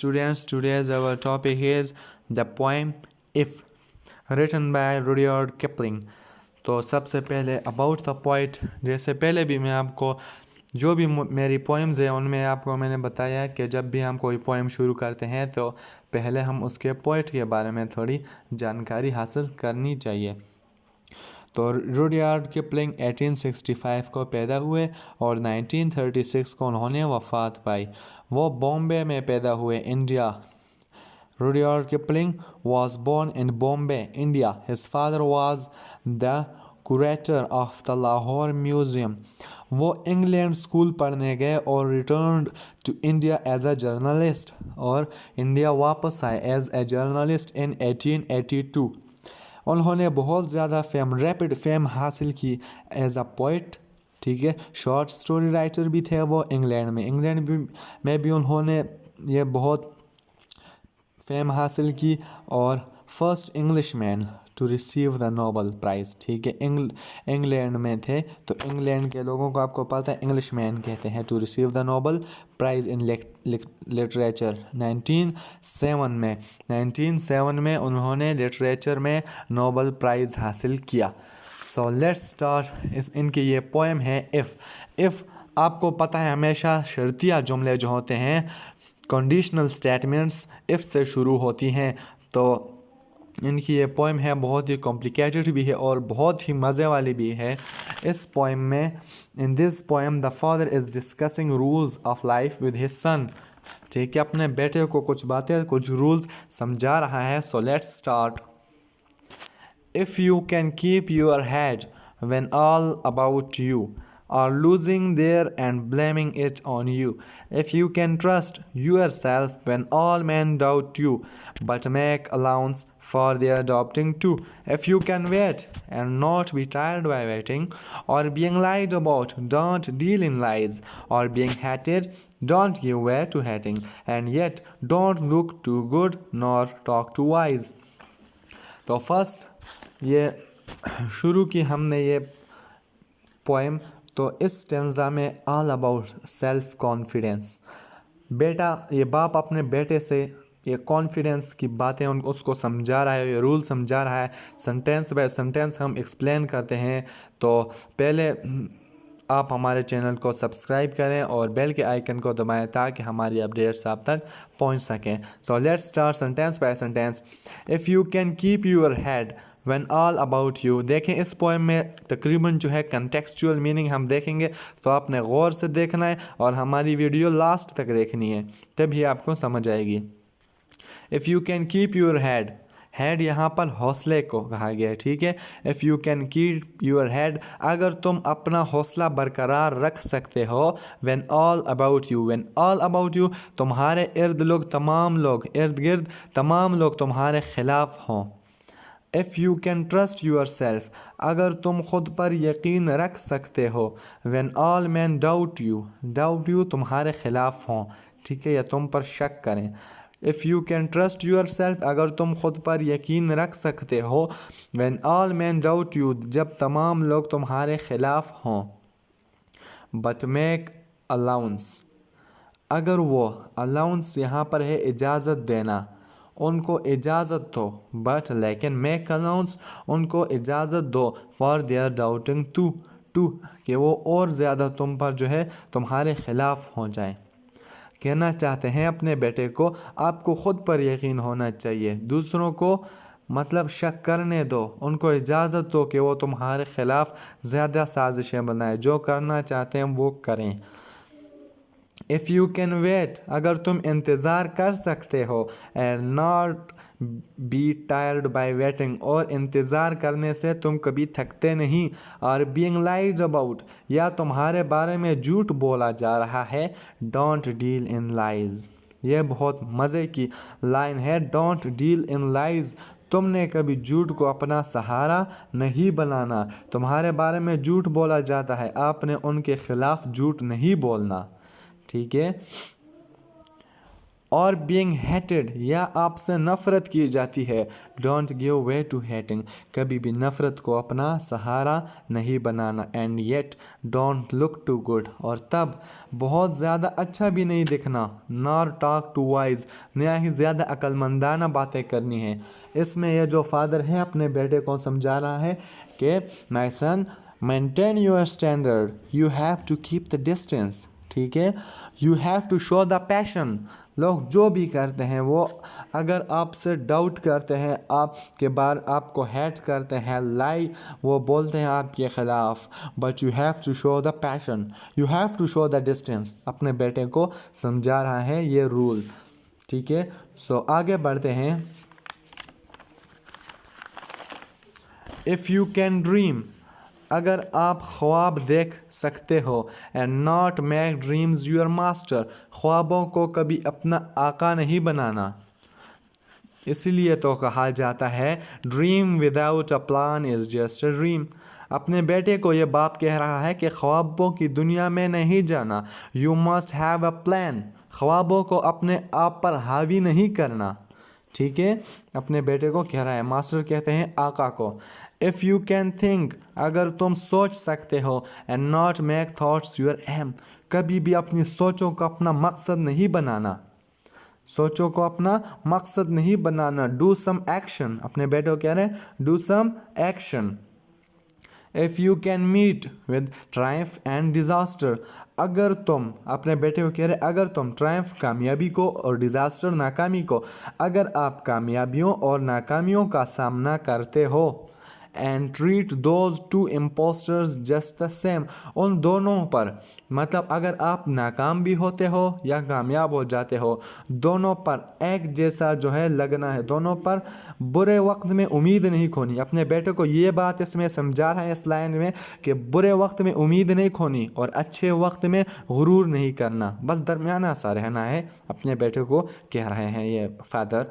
students, today's our topic is the poem If, written by Rudyard Kipling. तो सबसे पहले about the poet, जैसे पहले भी मैं आपको जो भी मेरी पोएम्स है उनमें आपको मैंने बताया कि जब भी हम कोई पोएम शुरू करते हैं तो पहले हम उसके पोइट के बारे में थोड़ी जानकारी हासिल करनी चाहिए। तो रुडयार्ड किपलिंग 1865 को पैदा हुए और 1936 को उन्होंने वफ़ात पाई। वो बॉम्बे में पैदा हुए, India. Rudyard Kipling was born in Bombay, India. His father was the curator of the Lahore Museum. वो इंग्लैंड स्कूल पढ़ने गए और return to India as a journalist, और इंडिया वापस आए एज ए जर्नलिस्ट इन 1882। उन्होंने बहुत ज़्यादा रैपिड फेम हासिल की एज अ पोइट, ठीक है। शॉर्ट स्टोरी राइटर भी थे वो इंग्लैंड में भी उन्होंने ये बहुत फेम हासिल की, और first English man to receive the Nobel prize, ठीक है। इंग्लैंड में थे तो इंग्लैंड के लोगों को आपको पता है इंग्लिश मैन कहते हैं, to receive the Nobel prize in literature 1907 में उन्होंने लिटरेचर में नोबल प्राइज़ हासिल किया। So let's start. इनके ये पोएम है इफ़ आपको पता है हमेशा शर्तिया जुमले जो होते हैं, कंडीशनल स्टेटमेंट्स इफ़ से शुरू होती हैं। तो इनकी ये पोएम है, बहुत ही कॉम्प्लिकेटेड भी है और बहुत ही मज़े वाली भी है। इस पोएम में, in this poem the father is discussing rules of life with his son, ठीक है। अपने बेटे को कुछ बातें, कुछ रूल्स समझा रहा है। सो let's start. If you can keep your head when all about you are losing there and blaming it on you. If you can trust yourself when all men doubt you, but make allowance for their doubting too. If you can wait and not be tired by waiting, or being lied about, don't deal in lies, or being hated, don't give way to hating, and yet don't look too good nor talk too wise. तो first ये शुरू की हमने ये poem, तो इस stanza में all about self confidence. बेटा, ये बाप अपने बेटे से ये कॉन्फिडेंस की बातें उसको समझा रहा है, ये रूल समझा रहा है। सेंटेंस बाय सेंटेंस हम एक्सप्लेन करते हैं। तो पहले आप हमारे चैनल को सब्सक्राइब करें और बेल के आइकन को दबाएं ताकि हमारी अपडेट्स आप तक पहुंच सकें। सो let's start sentence by sentence. If you can keep your head when all about you. देखें इस पोएम में तकरीबन जो है कंटेक्सचुअल मीनिंग हम देखेंगे, तो आपने गौर से देखना है और हमारी वीडियो लास्ट तक देखनी है, तभी आपको समझ आएगी। If you can keep your head, head यहाँ पर हौसले को कहा गया है, ठीक है। If you can keep your head, अगर तुम अपना हौसला बरकरार रख सकते हो। When all about you, when all about you, तुम्हारे इर्द लोग, तमाम लोग, इर्द गिर्द तमाम लोग तुम्हारे खिलाफ हों। If you can trust yourself, अगर तुम खुद पर यकीन रख सकते हो। When all men doubt you तुम्हारे खिलाफ हों, ठीक है, या तुम पर शक करें। If you can trust yourself, अगर तुम खुद पर यकीन रख सकते हो। When all men doubt you, जब तमाम लोग तुम्हारे खिलाफ हों। बट मेक अलाउंस, अगर वो अलाउंस यहाँ पर है इजाज़त देना, उनको इजाज़त दो, बट लेकिन मेक अलाउंस, उनको इजाज़त दो, फॉर देयर डाउटिंग टू कि वो और ज़्यादा तुम पर जो है तुम्हारे ख़िलाफ़ हो जाए। कहना चाहते हैं अपने बेटे को, आपको ख़ुद पर यकीन होना चाहिए, दूसरों को मतलब शक करने दो, उनको इजाज़त दो कि वो तुम्हारे ख़िलाफ़ ज़्यादा साजिशें बनाए, जो करना चाहते हैं वो करें। इफ़ यू कैन वेट, अगर तुम इंतज़ार कर सकते हो। And not be tired by waiting, और इंतज़ार करने से तुम कभी थकते नहीं। और बीइंग लाइड अबाउट, या तुम्हारे बारे में झूठ बोला जा रहा है। डोंट डील इन लाइज, ये बहुत मज़े की लाइन है। डोंट डील इन लाइज, तुमने कभी झूठ को अपना सहारा नहीं बनाना। तुम्हारे बारे में झूठ बोला जाता है, आपने उनके खिलाफ झूठ नहीं बोलना, ठीक है। और being hated या आपसे नफ़रत की जाती है। Don't give way to hating, कभी भी नफ़रत को अपना सहारा नहीं बनाना। And yet don't look too good, और तब बहुत ज़्यादा अच्छा भी नहीं दिखना। Nor talk too wise, ना ही ज़्यादा अक्लमंदाना बातें करनी है। इसमें यह जो फादर है अपने बेटे को समझा रहा है कि my son, maintain your standard, you have to keep the distance, ठीक है। You have to show the passion, लोग जो भी करते हैं वो अगर आपसे डाउट करते हैं, आपके बार आपको हेट करते हैं, लाई वो बोलते हैं आपके ख़िलाफ़, but you have to show the passion, you have to show the distance, अपने बेटे को समझा रहा है ये रूल, ठीक है। सो आगे बढ़ते हैं। इफ़ यू कैन ड्रीम, अगर आप ख्वाब देख सकते हो, and not make dreams your master, ख्वाबों को कभी अपना आका नहीं बनाना, इसलिए तो कहा जाता है dream without a plan is just a dream. अपने बेटे को ये बाप कह रहा है कि ख्वाबों की दुनिया में नहीं जाना, you must have a plan, ख्वाबों को अपने आप पर हावी नहीं करना, ठीक है। अपने बेटे को कह रहा है, मास्टर कहते हैं आका को। इफ़ यू कैन थिंक, अगर तुम सोच सकते हो, and not make thoughts your aim, कभी भी अपनी सोचों को अपना मकसद नहीं बनाना, सोचों को अपना मकसद नहीं बनाना। डू सम एक्शन, अपने बेटे को कह रहे हैं do some action. If you can meet with triumph and disaster, अगर तुम, अपने बेटे को कह रहे अगर तुम ट्रायम्फ कामयाबी को और डिज़ास्टर नाकामी को, अगर आप कामयाबियों और नाकामियों का सामना करते हो, and treat those two impostors just the same, उन दोनों पर, मतलब अगर आप नाकाम भी होते हो या कामयाब हो जाते हो, दोनों पर एक जैसा जो है लगना है, दोनों पर बुरे वक्त में उम्मीद नहीं खोनी। अपने बेटे को ये बात इसमें समझा रहा है इस लाइन में कि बुरे वक्त में उम्मीद नहीं खोनी और अच्छे वक्त में गुरूर नहीं करना, बस दरमियाना सा रहना है, अपने बेटे को कह रहे हैं ये father.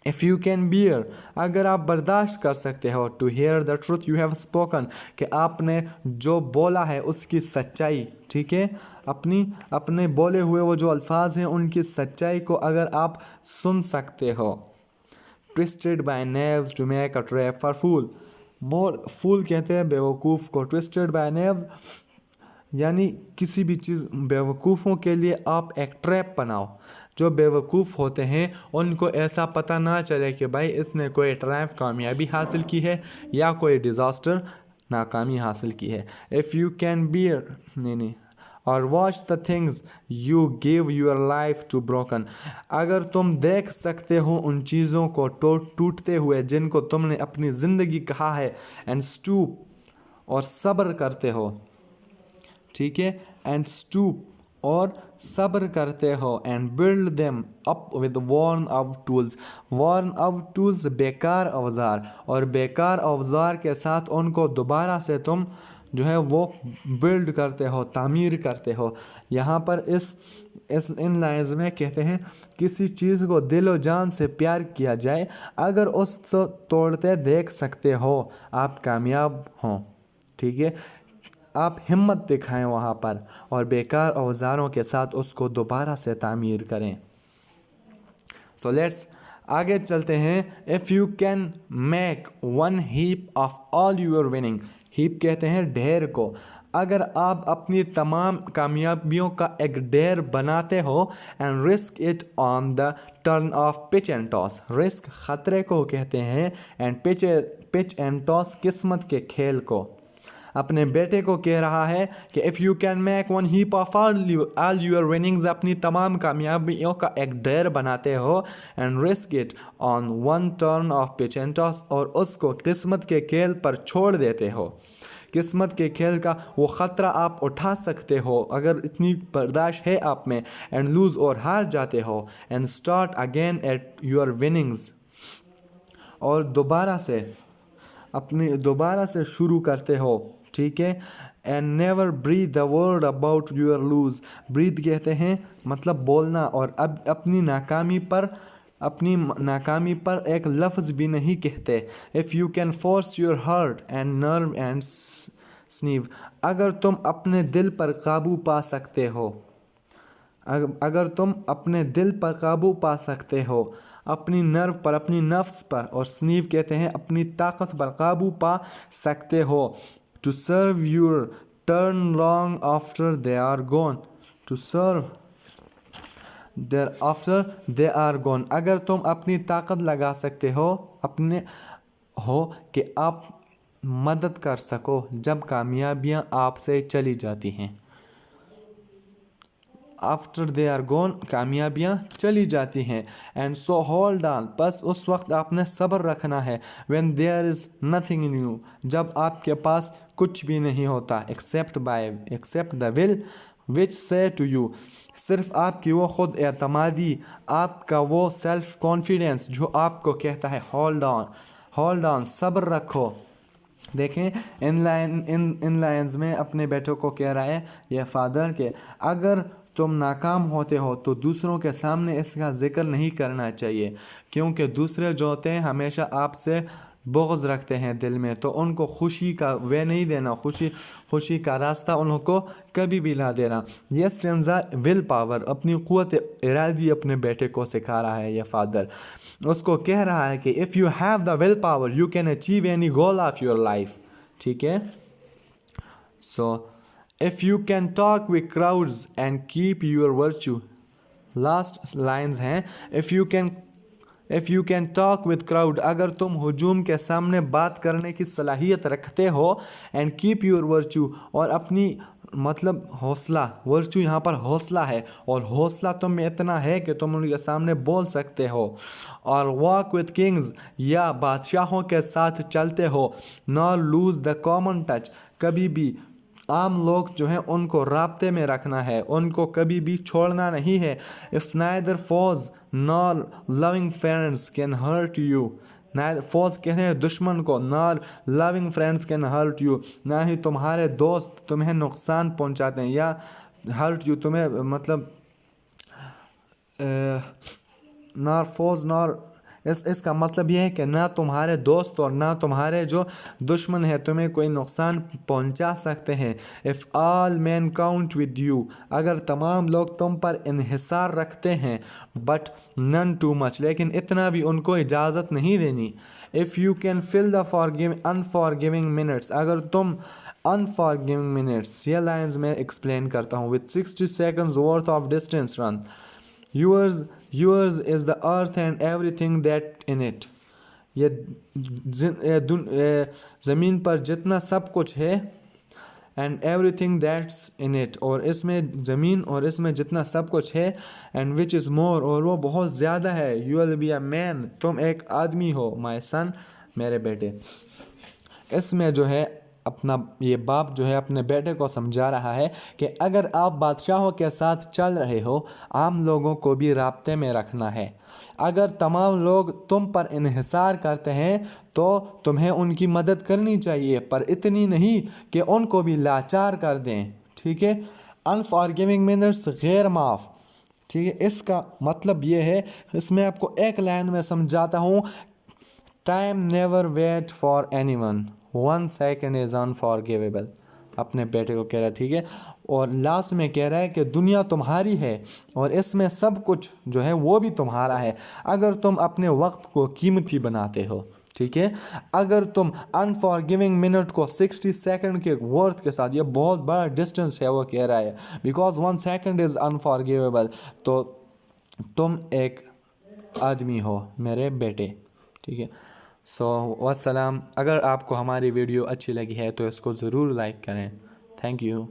If you can bear, अगर आप बर्दाश्त कर सकते हो, to hear the truth you have spoken, कि आपने जो बोला है उसकी सच्चाई, ठीक है, अपने बोले हुए वो जो अल्फाज हैं उनकी सच्चाई को अगर आप सुन सकते हो। Twisted by knaves to make a trap for fool, fool कहते हैं बेवकूफ़ को, ट्विस्टेड बाय नेव्स यानी किसी भी चीज़, बेवकूफ़ों के लिए आप एक ट्रैप बनाओ। जो बेवकूफ़ होते हैं उनको ऐसा पता ना चले कि भाई इसने कोई ट्रैप कामयाबी हासिल की है या कोई डिज़ास्टर नाकामी हासिल की है। इफ़ यू कैन बियर, नहीं, और watch the things you give your life to broken, अगर तुम देख सकते हो उन चीज़ों को टूटते हुए जिनको तुमने अपनी ज़िंदगी कहा है, एंड स्टूप, और सब्र करते हो, ठीक है, एंड स्टूप, और सब्र करते हो, and build them up with worn out tools, worn out tools बेकार औजार, और बेकार औजार के साथ उनको दोबारा से तुम जो है वो बिल्ड करते हो, तामीर करते हो। यहाँ पर इस इन लाइन्स में कहते हैं किसी चीज़ को दिल और जान से प्यार किया जाए, अगर उसको तोड़ते देख सकते हो आप कामयाब हों, ठीक है, आप हिम्मत दिखाएं वहाँ पर, और बेकार औजारों के साथ उसको दोबारा से तामीर करें। सो लेट्स आगे चलते हैं। If you can make one heap of all your winning, heap कहते हैं ढेर को, अगर आप अपनी तमाम कामयाबियों का एक ढेर बनाते हो, and risk it on the turn of pitch and toss, risk खतरे को कहते हैं, एंड पिच एंड टॉस किस्मत के खेल को। अपने बेटे को कह रहा है कि if you can make one heap of all your winnings, अपनी तमाम कामयाबियों का एक ढेर बनाते हो, and risk it on one turn of pitch and toss, और उसको किस्मत के खेल पर छोड़ देते हो, किस्मत के खेल का वो ख़तरा आप उठा सकते हो अगर इतनी बर्दाश्त है आप में, एंड लूज़, और हार जाते हो, and start again at your winnings, और दोबारा से शुरू करते हो, ठीक है, and never breathe the word about your lose, breathe कहते हैं मतलब बोलना, और अब अपनी नाकामी पर एक लफ्ज़ भी नहीं कहते। If you can force your heart and nerve and sinew, अगर तुम अपने दिल पर काबू पा सकते हो, अगर तुम अपने दिल पर काबू पा सकते हो, अपनी नर्व पर, अपनी नफ्स पर, और स्नीव कहते हैं अपनी ताकत पर काबू पा सकते हो। To serve your turn long after they are gone, to serve their after they are gone. अगर तुम अपनी ताकत लगा सकते हो अपने हो कि आप मदद कर सको जब कामयाबियां आपसे चली जाती हैं। आफ्टर दे आर गॉन, कामयाबियाँ चली जाती हैं। एंड सो होल्ड ऑन, बस उस वक्त आपने सब्र रखना है। When there is nothing in you, जब आपके पास कुछ भी नहीं होता। एक्सेप्ट द विल विच से टू यू, सिर्फ आपकी वो खुद एतमादी, आपका वो सेल्फ कॉन्फिडेंस जो आपको कहता है होल्ड ऑन, सब्र रखो। देखें इन लाइन्स में अपने बेटों को कह रहा है ये फादर के अगर तुम नाकाम होते हो तो दूसरों के सामने इसका जिक्र नहीं करना चाहिए, क्योंकि दूसरे जो होते हैं हमेशा आपसे बुग़्ज़ रखते हैं दिल में, तो उनको खुशी का वे नहीं देना, खुशी का रास्ता उनको कभी भी ना देना। ये स्टेंजा विल पावर, अपनी क़ुव्वत इरादी अपने बेटे को सिखा रहा है ये फादर। उसको कह रहा है कि if you have the will power you can achieve any goal of your life. ठीक है, so if you can talk with crowds and keep your virtue, last lines हैं, if you can talk with crowd, अगर तुम हुजूम के सामने बात करने की सलाहियत रखते हो, एंड कीप योर वर्च्यू, और अपनी मतलब हौसला, वर्च्यू यहाँ पर हौसला है, और हौसला तुम में इतना है कि तुम उनके सामने बोल सकते हो, और वॉक विद किंग्स, या बादशाहों के साथ चलते हो, not lose the common touch, कभी भी आम लोग जो हैं उनको राब्ते में रखना है, उनको कभी भी छोड़ना नहीं है। If neither foes nor loving friends can hurt you, neither foes कहते हैं दुश्मन को, nor loving friends can hurt you, ना ही तुम्हारे दोस्त तुम्हें नुकसान पहुंचाते हैं, या हर्ट यू तुम्हें मतलब नॉर फोज नॉर, इसका मतलब यह है कि ना तुम्हारे दोस्त और ना तुम्हारे जो दुश्मन है तुम्हें कोई नुकसान पहुंचा सकते हैं। If all man count with you, अगर तमाम लोग तुम पर इन्हिसार रखते हैं, बट नन टू मच, लेकिन इतना भी उनको इजाज़त नहीं देनी। If you can fill the unforgiving minutes, अगर तुम अनफॉरगिविंग मिनट्स, ये लाइन्स में एक्सप्लेन करता हूँ। With 60 seconds worth of distance run, yours is the earth and everything that in it, ये ज़मीन पर जितना सब कुछ है, and everything that's in it, और इसमें ज़मीन और इसमें जितना सब कुछ है, and which is more, और वो बहुत ज़्यादा है। you will be a man, तुम एक आदमी हो, my son, मेरे बेटे। इसमें जो है अपना ये बाप जो है अपने बेटे को समझा रहा है कि अगर आप बादशाहों के साथ चल रहे हो, आम लोगों को भी राब्ते में रखना है। अगर तमाम लोग तुम पर इन्हिसार करते हैं तो तुम्हें उनकी मदद करनी चाहिए, पर इतनी नहीं कि उनको भी लाचार कर दें। ठीक है, अनफॉरगिविंग मीन्स गैर माफ़। ठीक है, इसका मतलब ये है, इसमें आपको एक लाइन में समझाता हूँ, time never wait for anyone, 1 second is unforgivable, अपने बेटे को कह रहा है। ठीक है, और लास्ट में कह रहा है कि दुनिया तुम्हारी है और इसमें सब कुछ जो है वो भी तुम्हारा है, अगर तुम अपने वक्त को कीमती बनाते हो। ठीक है, अगर तुम अनफॉरगिविंग मिनट को 60 सेकंड के वर्थ के साथ, ये बहुत बड़ा डिस्टेंस है वो कह रहा है, बिकॉज 1 second इज़ अनफॉरगिवेबल, तो तुम एक आदमी हो मेरे बेटे। ठीक है, सो वस्सलाम। अगर आपको हमारी वीडियो अच्छी लगी है तो इसको ज़रूर लाइक करें। Thank you.